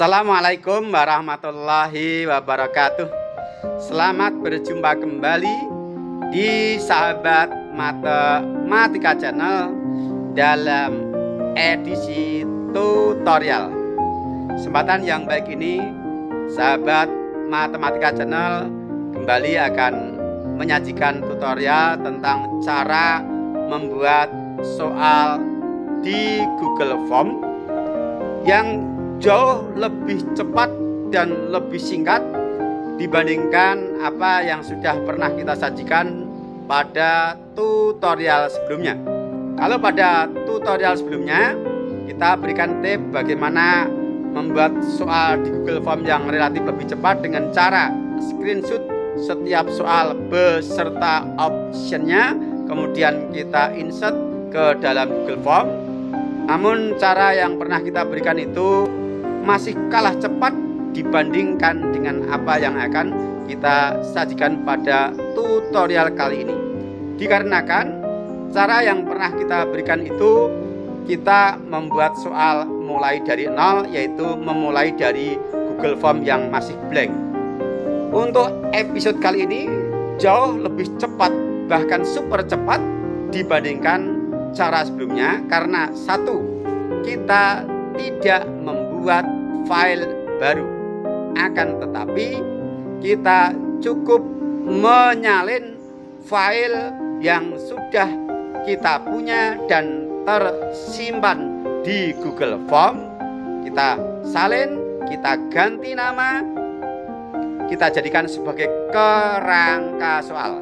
Assalamualaikum warahmatullahi wabarakatuh. Selamat berjumpa kembali di Sahabat Matematika Channel dalam edisi tutorial. Kesempatan yang baik ini, Sahabat Matematika Channel kembali akan menyajikan tutorial tentang cara membuat soal di Google Form yang jauh lebih cepat dan lebih singkat dibandingkan apa yang sudah pernah kita sajikan pada tutorial sebelumnya. Kalau pada tutorial sebelumnya kita berikan tips bagaimana membuat soal di Google Form yang relatif lebih cepat dengan cara screenshot setiap soal beserta optionnya, kemudian kita insert ke dalam Google Form. Namun cara yang pernah kita berikan itu masih kalah cepat dibandingkan dengan apa yang akan kita sajikan pada tutorial kali ini. Dikarenakan cara yang pernah kita berikan itu kita membuat soal mulai dari nol, yaitu memulai dari Google Form yang masih blank. Untuk episode kali ini jauh lebih cepat, bahkan super cepat dibandingkan cara sebelumnya, karena satu, kita tidak membuat file baru, akan tetapi kita cukup menyalin file yang sudah kita punya dan tersimpan di Google Form. Kita salin, kita ganti nama, kita jadikan sebagai kerangka soal.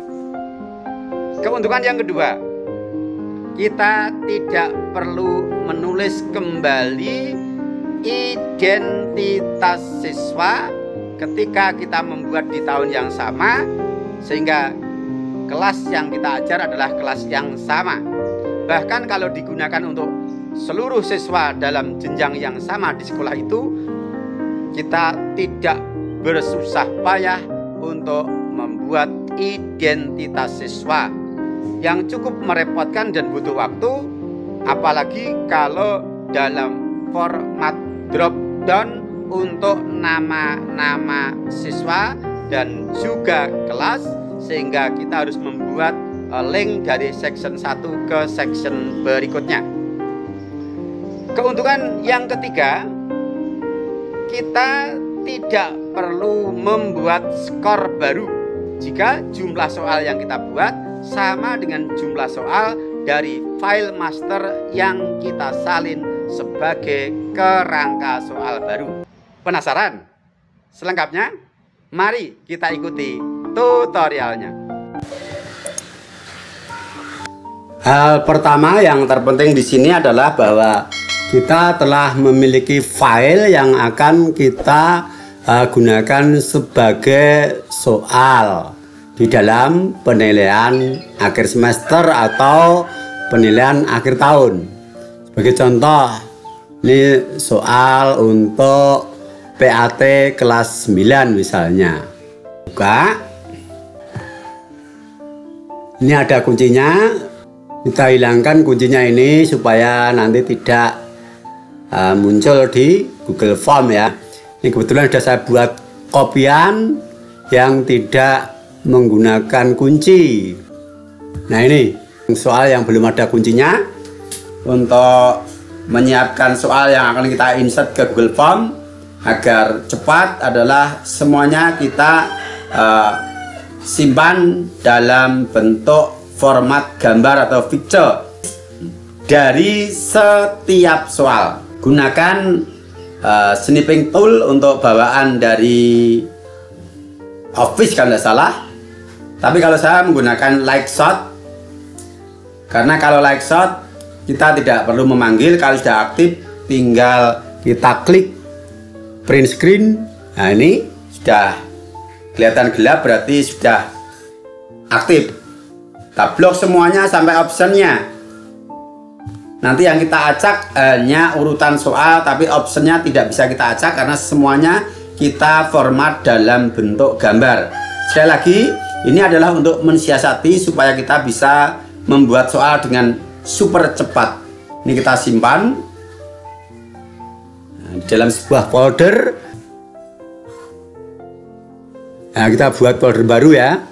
Keuntungan yang kedua, kita tidak perlu menulis kembali identitas siswa ketika kita membuat di tahun yang sama, sehingga kelas yang kita ajar adalah kelas yang sama. Bahkan kalau digunakan untuk seluruh siswa dalam jenjang yang sama di sekolah itu, kita tidak bersusah payah untuk membuat identitas siswa yang cukup merepotkan dan butuh waktu, apalagi kalau dalam format drop down untuk nama-nama siswa dan juga kelas, sehingga kita harus membuat link dari section 1 ke section berikutnya. Keuntungan yang ketiga, kita tidak perlu membuat skor baru jika jumlah soal yang kita buat sama dengan jumlah soal dari file master yang kita salin sebagai kerangka soal baru. Penasaran? Selengkapnya, mari kita ikuti tutorialnya. Hal pertama yang terpenting di sini adalah bahwa kita telah memiliki file yang akan kita gunakan sebagai soal di dalam penilaian akhir semester atau penilaian akhir tahun. Sebagai contoh, ini soal untuk PAT kelas 9 misalnya. Buka. Ini ada kuncinya. Kita hilangkan kuncinya ini supaya nanti tidak muncul di Google Form ya. Ini kebetulan sudah saya buat kopian yang tidak menggunakan kunci. Nah, ini soal yang belum ada kuncinya. Untuk menyiapkan soal yang akan kita insert ke Google Form agar cepat adalah semuanya kita simpan dalam bentuk format gambar atau picture dari setiap soal. Gunakan snipping tool untuk bawaan dari Office kalau tidak salah. Tapi kalau saya menggunakan Lightshot, karena kalau Lightshot kita tidak perlu memanggil, kalau sudah aktif tinggal kita klik print screen. Nah, ini sudah kelihatan gelap, berarti sudah aktif. Kita blok semuanya sampai optionnya. Nanti yang kita acak hanya urutan soal, tapi optionnya tidak bisa kita acak karena semuanya kita format dalam bentuk gambar. Sekali lagi, ini adalah untuk mensiasati supaya kita bisa membuat soal dengan super cepat. Ini kita simpan. Nah, dalam sebuah folder. Nah, kita buat folder baru ya.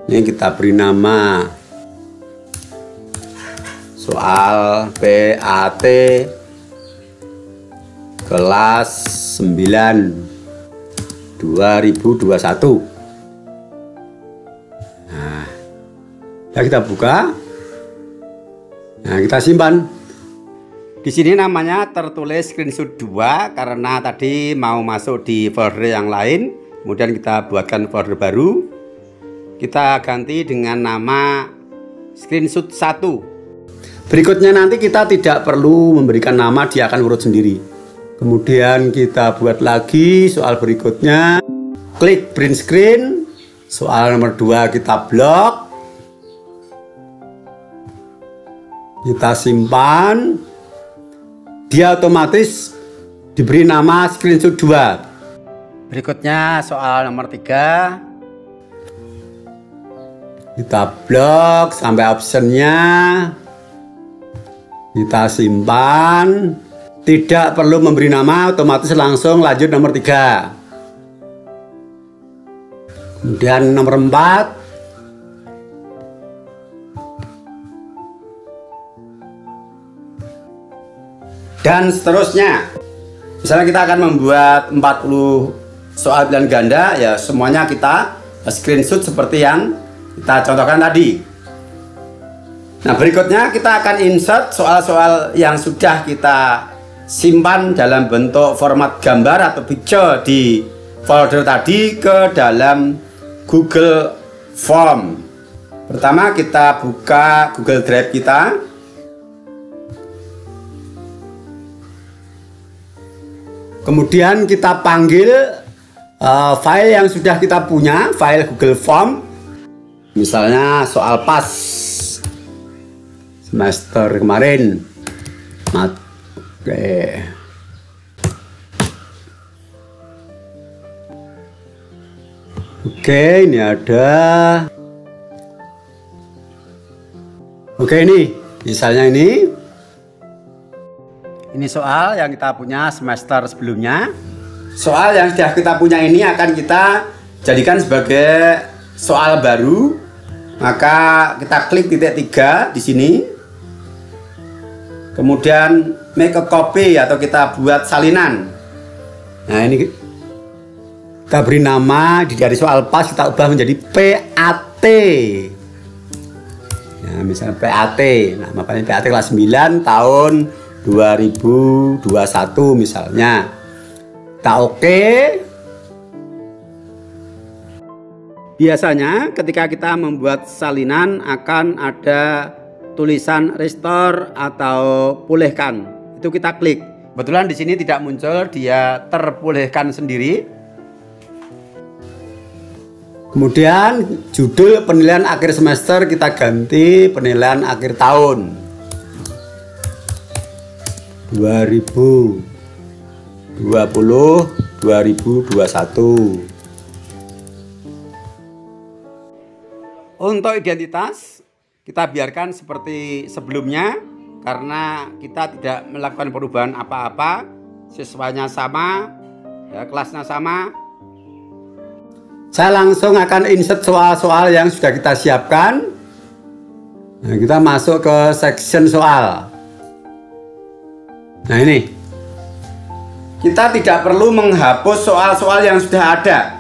Ini kita beri nama soal PAT kelas 9 2021. Nah, ya kita buka. Nah, kita simpan. Di sini namanya tertulis screenshot 2 karena tadi mau masuk di folder yang lain. Kemudian kita buatkan folder baru. Kita ganti dengan nama screenshot 1. Berikutnya nanti kita tidak perlu memberikan nama, dia akan urut sendiri. Kemudian kita buat lagi soal berikutnya. Klik print screen. Soal nomor 2 kita blok. Kita simpan. Dia otomatis diberi nama screenshot 2. Berikutnya soal nomor 3. Kita blok sampai optionnya. Kita simpan. Tidak perlu memberi nama, otomatis langsung lanjut nomor 3. Kemudian nomor 4. Dan seterusnya. Misalnya kita akan membuat 40 soal pilihan ganda, ya semuanya kita screenshot seperti yang kita contohkan tadi. Nah, berikutnya kita akan insert soal-soal yang sudah kita simpan dalam bentuk format gambar atau picture di folder tadi ke dalam Google Form. Pertama kita buka Google Drive kita. Kemudian kita panggil file yang sudah kita punya, file Google Form. Misalnya soal pas semester kemarin. Oke, ini ada. Oke, ini misalnya ini soal yang kita punya semester sebelumnya. Soal yang sudah kita punya ini akan kita jadikan sebagai soal baru. Maka kita klik titik 3 di sini. Kemudian make a copy atau kita buat salinan. Nah, ini kita beri nama dari soal pas kita ubah menjadi PAT. Nah, misalnya PAT. Nah, makanya PAT kelas 9 tahun 2021 misalnya. Kita oke. Biasanya ketika kita membuat salinan akan ada tulisan restore atau pulihkan. Itu kita klik. Kebetulan di sini tidak muncul, dia terpulihkan sendiri. Kemudian judul penilaian akhir semester kita ganti penilaian akhir tahun 2020-2021. Untuk identitas kita biarkan seperti sebelumnya karena kita tidak melakukan perubahan apa-apa, siswanya sama, ya, kelasnya sama. Saya langsung akan insert soal-soal yang sudah kita siapkan. Nah, kita masuk ke section soal. Nah, ini kita tidak perlu menghapus soal-soal yang sudah ada.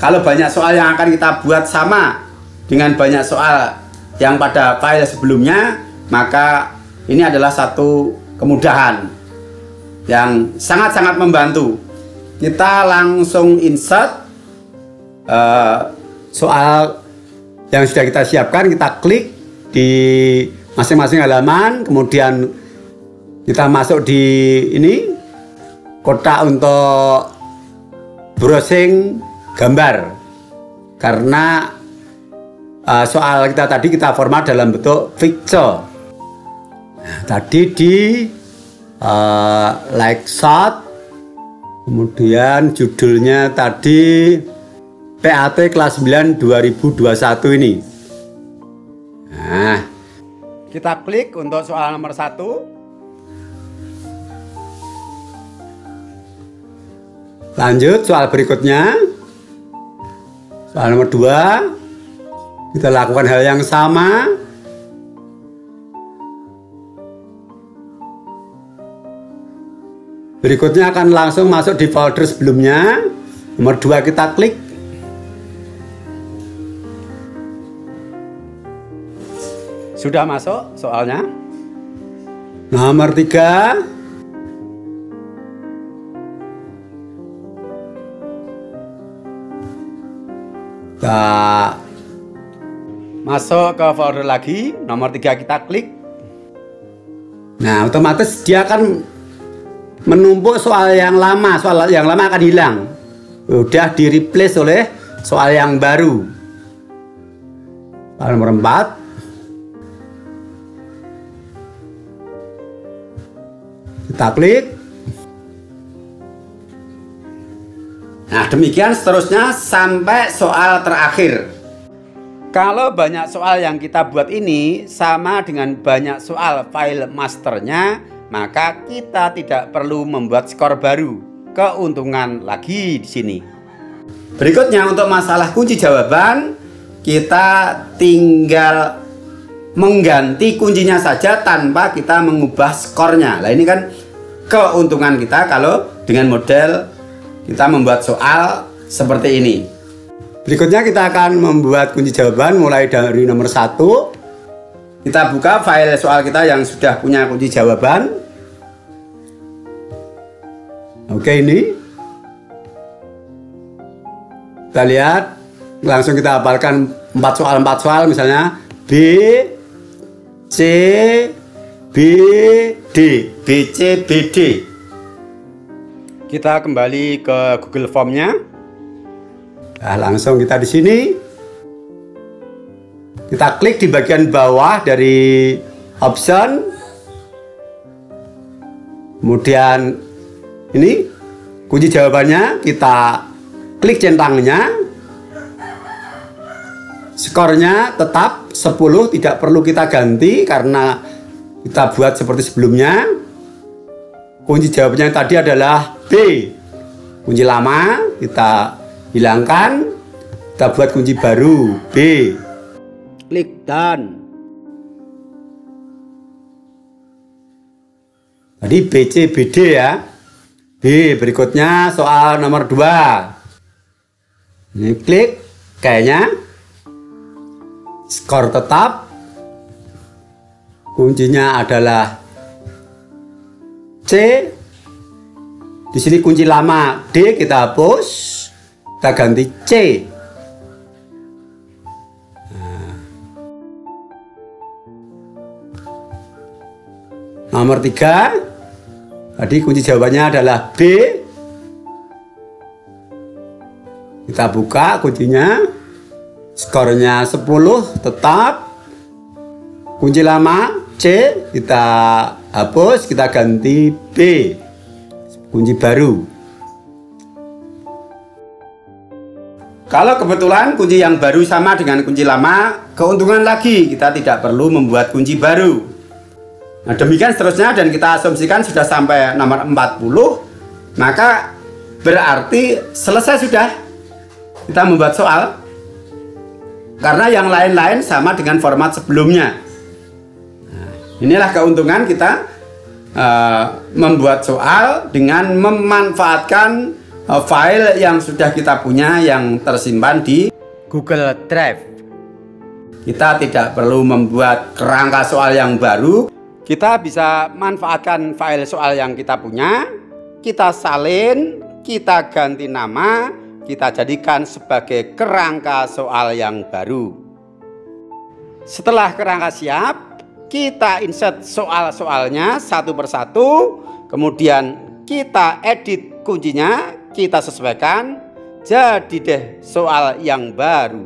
Kalau banyak soal yang akan kita buat sama dengan banyak soal yang pada file sebelumnya, maka ini adalah satu kemudahan yang sangat-sangat membantu. Kita langsung insert soal yang sudah kita siapkan, kita klik di masing-masing halaman, kemudian kita masuk di ini kotak untuk browsing gambar, karena soal kita tadi kita format dalam bentuk picture. Nah, tadi di like shot, kemudian judulnya tadi PAT kelas 9 2021 ini. Nah, kita klik untuk soal nomor 1. Lanjut soal berikutnya. Soal nomor 2. Kita lakukan hal yang sama. Berikutnya akan langsung masuk di folder sebelumnya. Nomor 2 kita klik. Sudah masuk soalnya. Nomor 3. Kita masuk ke folder lagi. Nomor 3 kita klik. Nah, otomatis dia akan menumpuk soal yang lama. Soal yang lama akan hilang. Udah di replace oleh soal yang baru. Soal nomor 4. Kita klik. Nah, demikian seterusnya sampai soal terakhir. Kalau banyak soal yang kita buat ini sama dengan banyak soal file masternya, maka kita tidak perlu membuat skor baru. Keuntungan lagi di sini. Berikutnya untuk masalah kunci jawaban, kita tinggal mengganti kuncinya saja tanpa kita mengubah skornya. Nah, ini kan keuntungan kita kalau dengan model kita membuat soal seperti ini. Berikutnya kita akan membuat kunci jawaban mulai dari nomor 1. Kita buka file soal kita yang sudah punya kunci jawaban. Oke, ini kita lihat, langsung kita hafalkan 4 soal misalnya B, C, B, D, B, C, B, D. Kita kembali ke Google Form-nya. Nah, langsung kita di sini. Kita klik di bagian bawah dari option. Kemudian ini kunci jawabannya, kita klik centangnya. Skornya tetap 10, tidak perlu kita ganti karena kita buat seperti sebelumnya. Kunci jawabannya tadi adalah B. Kunci lama kita hilangkan, kita buat kunci baru B. Klik done. Tadi B, C, B, D ya. B. Berikutnya soal nomor 2. Ini klik, kayaknya skor tetap. Kuncinya adalah C. Di sini kunci lama D kita hapus, kita ganti C. Nah. Nomor 3. Tadi kunci jawabannya adalah B. Kita buka kuncinya. Skornya 10 tetap. Kunci lama C kita hapus, kita ganti B. Kunci baru. Kalau kebetulan kunci yang baru sama dengan kunci lama, keuntungan lagi kita tidak perlu membuat kunci baru. Nah, demikian seterusnya, dan kita asumsikan sudah sampai nomor 40, maka berarti selesai sudah kita membuat soal. Karena yang lain-lain sama dengan format sebelumnya. Nah, inilah keuntungan kita membuat soal dengan memanfaatkan file yang sudah kita punya yang tersimpan di Google Drive. Kita tidak perlu membuat kerangka soal yang baru. Kita bisa manfaatkan file soal yang kita punya, kita salin, kita ganti nama, kita jadikan sebagai kerangka soal yang baru. Setelah kerangka siap, kita insert soal-soalnya satu persatu, kemudian kita edit kuncinya, kita sesuaikan, jadi deh soal yang baru.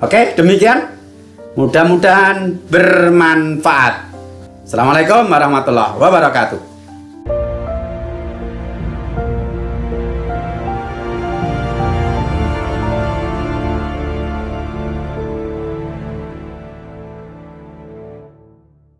Oke, demikian. Mudah-mudahan bermanfaat. Assalamualaikum warahmatullahi wabarakatuh.